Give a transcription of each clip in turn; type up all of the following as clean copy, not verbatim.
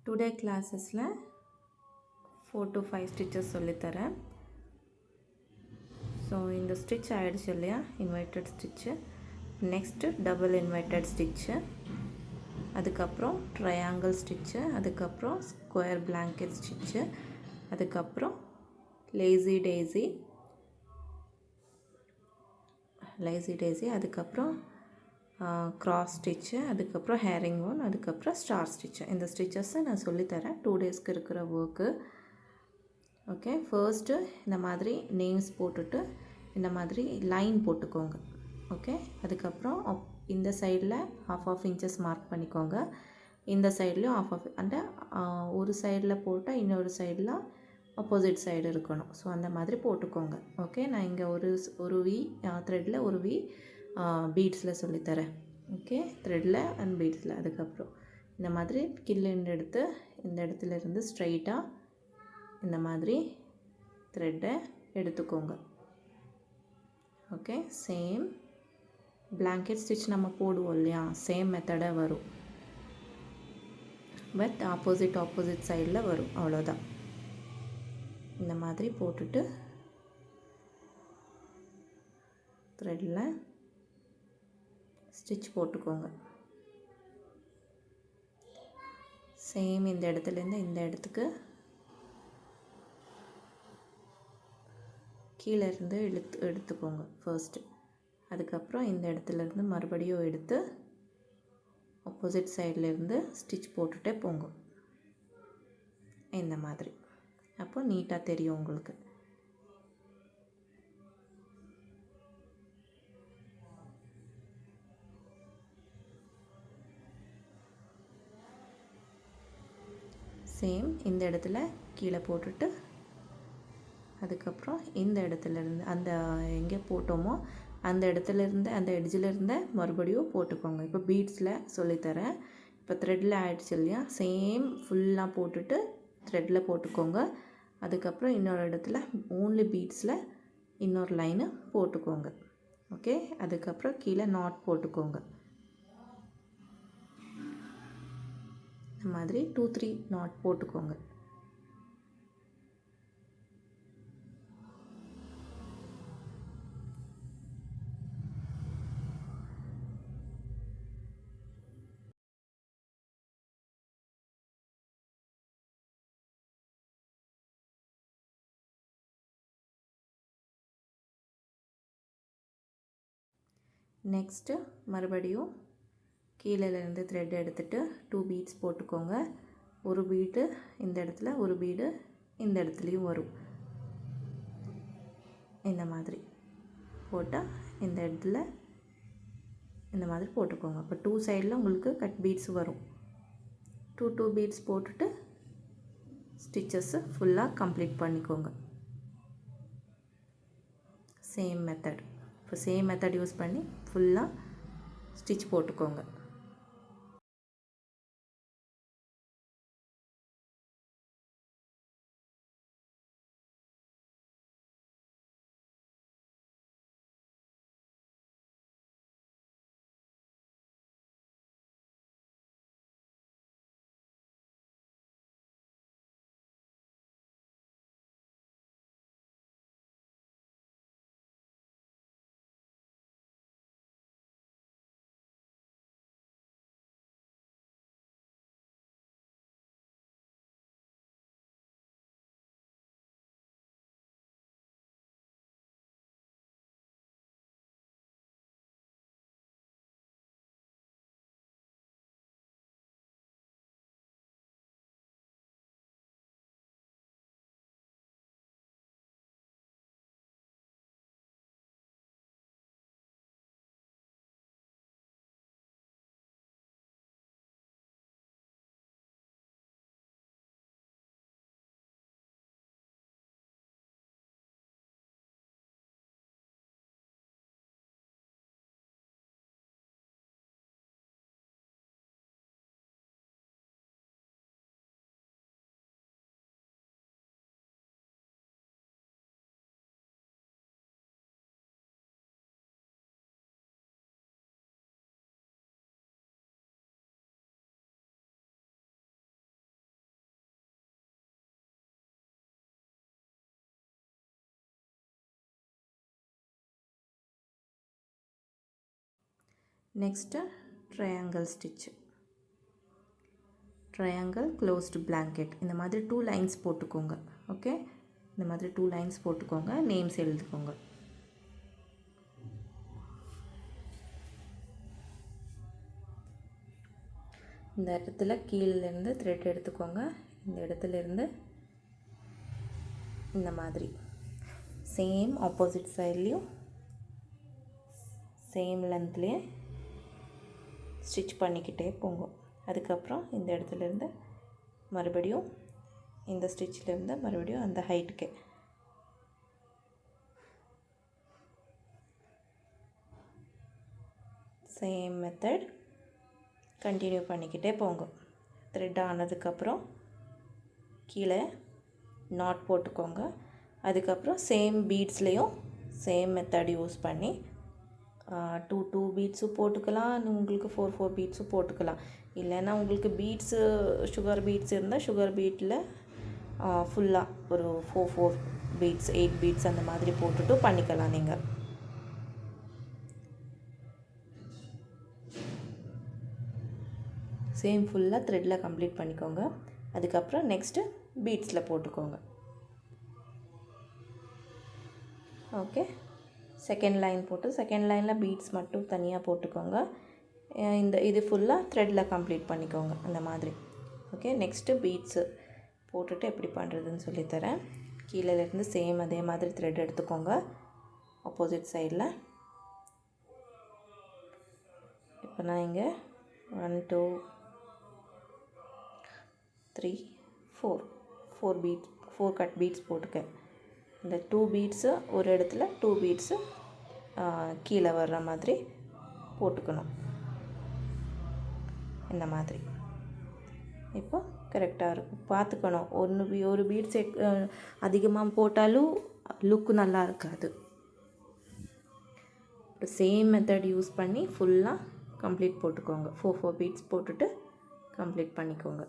Today கிளாஸஸில் 4 to 5 stitches சொல்லித்தரேன். So இந்த stitch ஆகிடுச்சு இல்லையா, inverted stitch. Next double inverted stitch, அதுக்கப்புறம் ட்ரையாங்கிள் ஸ்டிச்சு, அதுக்கப்புறம் ஸ்கொயர் பிளாங்கெட் ஸ்டிச்சு, அதுக்கப்புறம் லேசி டேஸி, அதுக்கப்புறம் க்ராஸ் ஸ்டிச்சு, அதுக்கப்புறம் ஹேரிங் ஒன், அதுக்கப்புறம் ஸ்டார் ஸ்டிச்சு. இந்த ஸ்டிச்சஸை நான் சொல்லித்தரேன் 2 டேஸ்க்கு இருக்கிற ஒர்க்கு. ஓகே, ஃபர்ஸ்ட்டு இந்த மாதிரி நேம்ஸ் போட்டுட்டு இந்த மாதிரி லைன் போட்டுக்கோங்க. ஓகே, அதுக்கப்புறம் இந்த சைடில் 1/2 inches மார்க் பண்ணிக்கோங்க. இந்த சைட்லேயும் 1/2 அந்த ஒரு சைடில் போட்டால் இன்னொரு சைடில் ஆப்போசிட் சைடு இருக்கணும். ஸோ அந்த மாதிரி போட்டுக்கோங்க. ஓகே, நான் இங்கே ஒரு வி த்ரெட்டில் ஒரு வி பீட்ஸில் சொல்லித்தரேன். ஓகே, த்ரெட்டில் அண்ட் பீட்ஸில். அதுக்கப்புறம் இந்த மாதிரி கில்லுன்னு எடுத்து இந்த இடத்துல இருந்து ஸ்ட்ரைட்டாக இந்த மாதிரி த்ரெட்டை எடுத்துக்கோங்க. ஓகே, சேம் பிளாங்கெட் ஸ்டிச் நம்ம போடுவோம் இல்லையா, சேம் மெத்தடாக வரும். பட் ஆப்போசிட் சைடில் வரும், அவ்வளோதான். இந்த மாதிரி போட்டுட்டு த்ரெட்டில் ஸ்டிச் போட்டுக்கோங்க. சேம் இந்த இடத்துலேருந்து இந்த இடத்துக்கு கீழே இருந்து எடுத்துக்கோங்க ஃபர்ஸ்ட்டு. அதுக்கப்புறம் இந்த இடத்துலேருந்து மறுபடியும் எடுத்து ஆப்போசிட் சைட்லேருந்து ஸ்டிச் போட்டுகிட்டே போங்க இந்த மாதிரி. அப்போ நீட்டாக தெரியும் உங்களுக்கு. சேம் இந்த இடத்துல கீழே போட்டுட்டு அதுக்கப்புறம் இந்த இடத்துலேருந்து அந்த எங்கே போட்டோமோ அந்த இடத்துலேருந்து அந்த எட்ஜிலேருந்து மறுபடியும் போட்டுக்கோங்க. இப்போ பீட்ஸில் சொல்லித்தரேன். இப்போ த்ரெட்டில் ஆகிடுச்சு இல்லையா, சேம் ஃபுல்லாக போட்டுட்டு த்ரெட்டில் போட்டுக்கோங்க. அதுக்கப்புறம் இன்னொரு இடத்துல ஓன்லி பீட்ஸில் இன்னொரு லைனு போட்டுக்கோங்க. ஓகே, அதுக்கப்புறம் கீழே நாட் போட்டுக்கோங்க. இந்த மாதிரி 2-3 நாட் போட்டுக்கோங்க. நெக்ஸ்ட்டு மறுபடியும் கீழேருந்து த்ரெட் எடுத்துகிட்டு 2 பீட்ஸ் போட்டுக்கோங்க. ஒரு பீடு இந்த இடத்துல, ஒரு பீடு இந்த இடத்துலையும் வரும். இந்த மாதிரி போட்டால் இந்த இடத்துல இந்த மாதிரி போட்டுக்கோங்க. இப்போ 2 சைடில் உங்களுக்கு கட் பீட்ஸ் வரும். 2 பீட்ஸ் போட்டுட்டு ஸ்டிச்சஸ்ஸு ஃபுல்லாக கம்ப்ளீட் பண்ணிக்கோங்க. Same method. இப்போ சேம் மெத்தட் யூஸ் பண்ணி ஃபுல்லாக ஸ்டிச் போட்டுக்கோங்க. Next triangle stitch, triangle closed blanket. இந்த மாதிரி 2 லைன்ஸ் போட்டுக்கோங்க. ஓகே, இந்த மாதிரி 2 லைன்ஸ் போட்டுக்கோங்க. நேம்ஸ் எழுதிக்கோங்க. இந்த இடத்துல கீழேருந்து த்ரெட் எடுத்துக்கோங்க. இந்த இடத்துலேருந்து இந்த மாதிரி சேம் ஆப்போசிட் சைட்லேயும் சேம் லென்த்லேயே ஸ்டிச் பண்ணிக்கிட்டே போங்க. அதுக்கப்புறம் இந்த இடத்துலேருந்து மறுபடியும் இந்த ஸ்டிச்சிலேருந்து மறுபடியும் அந்த ஹைட்டுக்கு சேம் மெத்தட் கண்டினியூ பண்ணிக்கிட்டே போங்க. த்ரெட் ஆனதுக்கப்புறம் கீழே நாட் போட்டுக்கோங்க. அதுக்கப்புறம் சேம் பீட்ஸ்லேயும் சேம் மெத்தட் யூஸ் பண்ணி 2 பீட்ஸும் போட்டுக்கலாம். உங்களுக்கு 4 பீட்ஸும் போட்டுக்கலாம். இல்லைன்னா உங்களுக்கு பீட்ஸு சுகர் பீட்ஸ் இருந்தால் சுகர் பீட்டில் ஃபுல்லாக ஒரு 4 பீட்ஸ் 8 பீட்ஸ் அந்த மாதிரி போட்டுட்டு பண்ணிக்கலாம். நீங்கள் சேம் ஃபுல்லாக த்ரெட்டில் கம்ப்ளீட் பண்ணிக்கோங்க. அதுக்கப்புறம் நெக்ஸ்ட்டு பீட்ஸில் போட்டுக்கோங்க. ஓகே, செகண்ட் லைன் போட்டு செகண்ட் லைனில் பீட்ஸ் மட்டும் தனியாக போட்டுக்கோங்க. இது ஃபுல்லாக த்ரெட்டில் கம்ப்ளீட் பண்ணிக்கோங்க அந்த மாதிரி. ஓகே, நெக்ஸ்ட்டு பீட்ஸு போட்டுட்டு எப்படி பண்ணுறதுன்னு சொல்லித்தரேன். கீழேருந்து சேம் அதே மாதிரி த்ரெட் எடுத்துக்கோங்க. ஆப்போசிட் சைடில் இப்போ நான் இங்கே 1 2 3 4 பீட்ஸ் 4 கட் பீட்ஸ் போட்டுக்கேன். இந்த 2 பீட்ஸு ஒரு இடத்துல 2 பீட்ஸு கீழே வர்ற மாதிரி போட்டுக்கணும். இந்த மாதிரி இப்போ கரெக்டாக இருக்கும். பார்த்துக்கணும், ஒரு பீட்ஸ் அதிகமாக போட்டாலும் லுக்கு நல்லா இருக்காது. சேம் மெத்தட் யூஸ் பண்ணி ஃபுல்லாக கம்ப்ளீட் போட்டுக்கோங்க. 4 பீட்ஸ் போட்டுட்டு கம்ப்ளீட் பண்ணிக்கோங்க.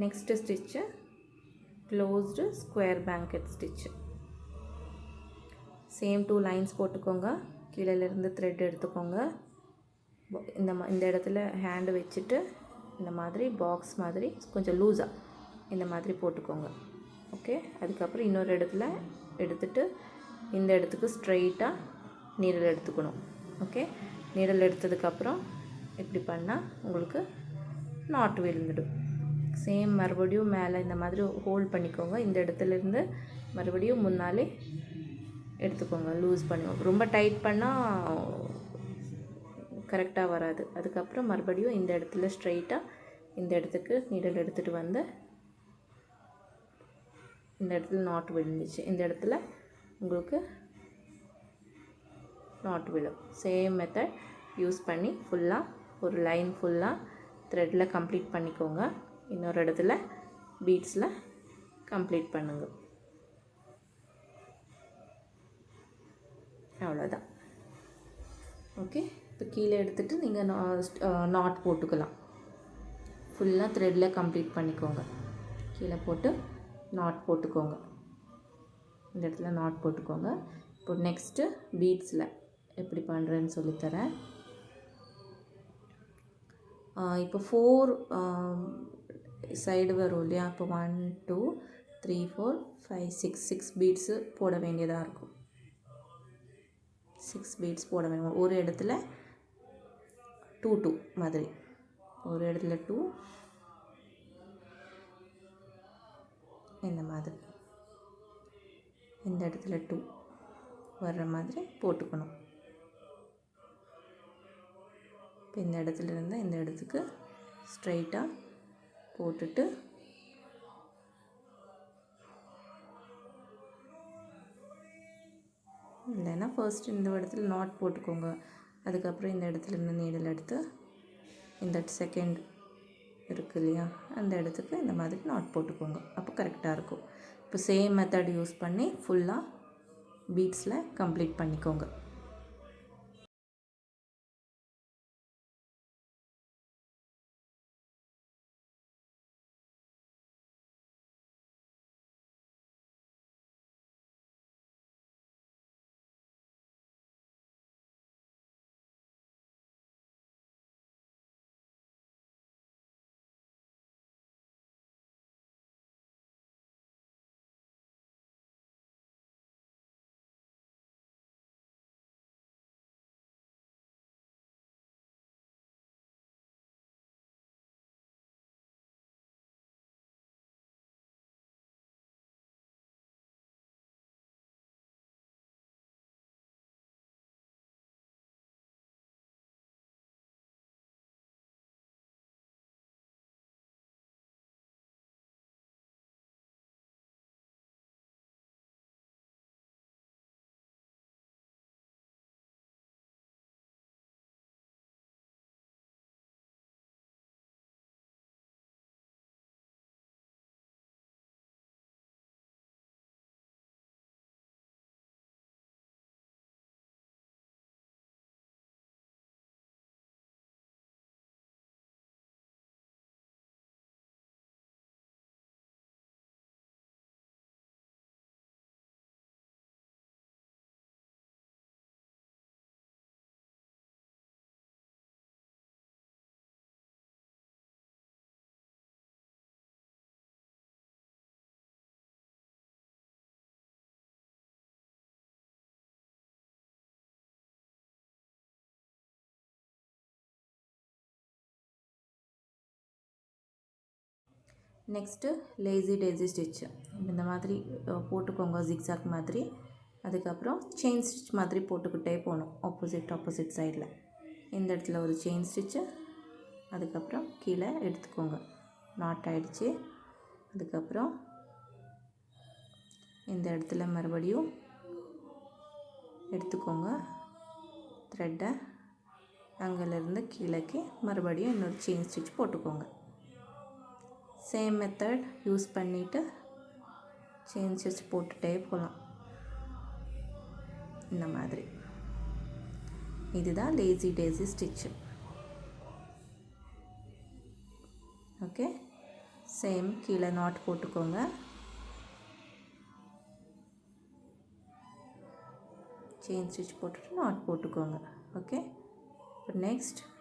Next stitch closed square banquet stitch. Same 2 lines போட்டுக்கோங்க. கீழேருந்து த்ரெட் எடுத்துக்கோங்க. இந்த இடத்துல ஹேண்டு வச்சுட்டு இந்த மாதிரி பாக்ஸ் மாதிரி கொஞ்சம் லூஸாக இந்த மாதிரி போட்டுக்கோங்க. ஓகே, அதுக்கப்புறம் இன்னொரு இடத்துல எடுத்துகிட்டு இந்த இடத்துக்கு ஸ்ட்ரெயிட்டாக நீடல் எடுத்துக்கணும். ஓகே, நீடல் எடுத்ததுக்கப்புறம் இப்படி பண்ணால் உங்களுக்கு நாட் விழுந்துடும். சேம் மறுபடியும் மேலே இந்த மாதிரி ஹோல்ட் பண்ணிக்கோங்க. இந்த இடத்துலேருந்து மறுபடியும் முன்னாலே எடுத்துக்கோங்க. லூஸ் பண்ணுவோம். ரொம்ப டைட் பண்ணால் கரெக்டாக வராது. அதுக்கப்புறம் மறுபடியும் இந்த இடத்துல ஸ்ட்ரெயிட்டாக இந்த இடத்துக்கு நீடல் எடுத்துகிட்டு வந்து இந்த இடத்துல நாட் விழுந்துச்சு. இந்த இடத்துல உங்களுக்கு நாட் விழும். சேம் மெத்தட் யூஸ் பண்ணி ஃபுல்லாக ஒரு லைன் ஃபுல்லாக த்ரெட்டில் கம்ப்ளீட் பண்ணிக்கோங்க. இன்னொரு இடத்துல பீட்ஸில் கம்ப்ளீட் பண்ணுங்க. அவ்வளோதான். ஓகே, இப்போ கீழே எடுத்துகிட்டு நீங்கள் நாட் போட்டுக்கலாம். ஃபுல்லாக த்ரெட்டில் கம்ப்ளீட் பண்ணிக்கோங்க. கீழே போட்டு நாட் போட்டுக்கோங்க. இந்த இடத்துல நாட் போட்டுக்கோங்க. இப்போ நெக்ஸ்ட்டு பீட்ஸில் எப்படி பண்ணுறேன்னு சொல்லித்தரேன். இப்போ 4 சைடு வரும் இல்லையா? இப்போ 1 2 3 4 5 6 பீட்ஸு போட வேண்டியதாக இருக்கும். 6 பீட்ஸ் போட வேணும். ஒரு இடத்துல 2 2 மாதிரி, ஒரு இடத்துல 2 இந்த மாதிரி, இந்த இடத்துல 2 வர்ற மாதிரி போட்டுக்கணும். இப்போ இந்த இடத்துல இருந்து இந்த இடத்துக்கு ஸ்ட்ரைட்டாக போட்டுட்டு இல்லைன்னா ஃபர்ஸ்ட் இந்த இடத்துல நாட் போட்டுக்கோங்க. அதுக்கப்புறம் இந்த இடத்துல இருந்து நீடில் எடுத்து இந்த செகண்ட் இருக்குது இல்லையா, அந்த இடத்துக்கு இந்த மாதிரி நாட் போட்டுக்கோங்க. அப்போ கரெக்டாக இருக்கும். இப்போ சேம் மெத்தட் யூஸ் பண்ணி ஃபுல்லாக பீட்ஸில் கம்ப்ளீட் பண்ணிக்கோங்க. நெக்ஸ்ட்டு லேசி டேஸி ஸ்டிச்சு இந்த மாதிரி போட்டுக்கோங்க, ஜிக்ஸாக் மாதிரி. அதுக்கப்புறம் செயின் ஸ்டிச் மாதிரி போட்டுக்கிட்டே போகணும் ஆப்போசிட் சைடில். இந்த இடத்துல ஒரு செயின் ஸ்டிச்சு, அதுக்கப்புறம் கீழே எடுத்துக்கோங்க, நாட் ஆகிடுச்சு. அதுக்கப்புறம் இந்த இடத்துல மறுபடியும் எடுத்துக்கோங்க த்ரெட்டை, அங்கேருந்து கீழேக்கு மறுபடியும் இன்னொரு செயின் ஸ்டிச் போட்டுக்கோங்க. சேம் மெத்தட் யூஸ் பண்ணிவிட்டு செயின் ஸ்டிச் போட்டுகிட்டே போகலாம் இந்த மாதிரி. இதுதான் lazy daisy stitch. Okay, same கீழே நாட் போட்டுக்கோங்க. செயின் ஸ்டிச் போட்டுட்டு நாட் போட்டுக்கோங்க. ஓகே, இப்போ நெக்ஸ்ட்டு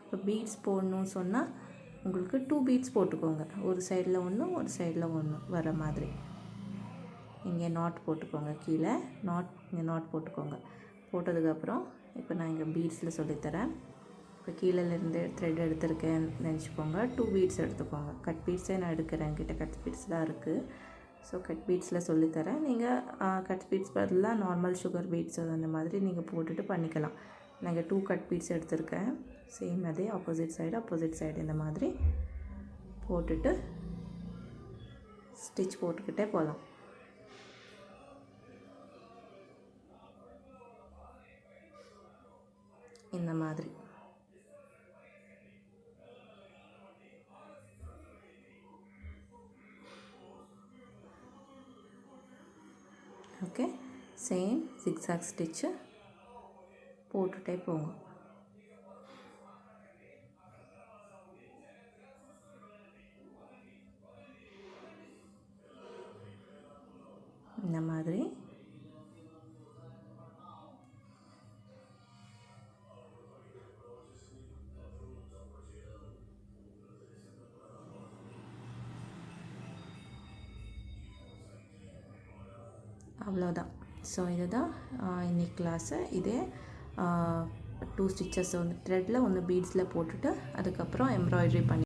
இப்போ பீட்ஸ் போடணும்னு சொன்னால் உங்களுக்கு 2 பீட்ஸ் போட்டுக்கோங்க. ஒரு சைடில் ஒன்று, ஒரு சைடில் ஒன்று வர மாதிரி. இங்கே நாட் போட்டுக்கோங்க, கீழே இங்கே நாட் போட்டுக்கோங்க. போட்டதுக்கப்புறம் இப்போ நான் இங்கே பீட்ஸில் சொல்லித்தரேன். இப்போ கீழேருந்து த்ரெட் எடுத்திருக்கேன்னு நினச்சிக்கோங்க. 2 பீட்ஸ் எடுத்துக்கோங்க. கட் பீட்ஸே நான் எடுக்கிறேன், என்கிட்ட கட் பீட்ஸ் தான் இருக்குது. ஸோ கட் பீட்ஸில் சொல்லித்தரேன். நீங்கள் கட் பீட்ஸ் பதிலாக நார்மல் சுகர் பீட்ஸ் அந்த மாதிரி நீங்கள் போட்டுட்டு பண்ணிக்கலாம். நான் 2 கட் பீட்ஸ் எடுத்திருக்கேன். சேம் அதே ஆப்போசிட் சைடு இந்த மாதிரி போட்டுட்டு ஸ்டிச் போட்டுக்கிட்டே போகலாம். இந்த மாதிரி ஓகே, சேம் ஜிக்ஸாக் ஸ்டிச்சு போட்டுகிட்டே போங்க. இந்த மாதிரி அவ்வளோதான். ஸோ இதுதான் இன்னைக்கு கிளாஸு. இதே 2 ஸ்டிச்சஸ் ஒன்று த்ரெட்டில் ஒன்று பீட்ஸில் போட்டுட்டு அதுக்கப்புறம் எம்ப்ராய்டரி பண்ணி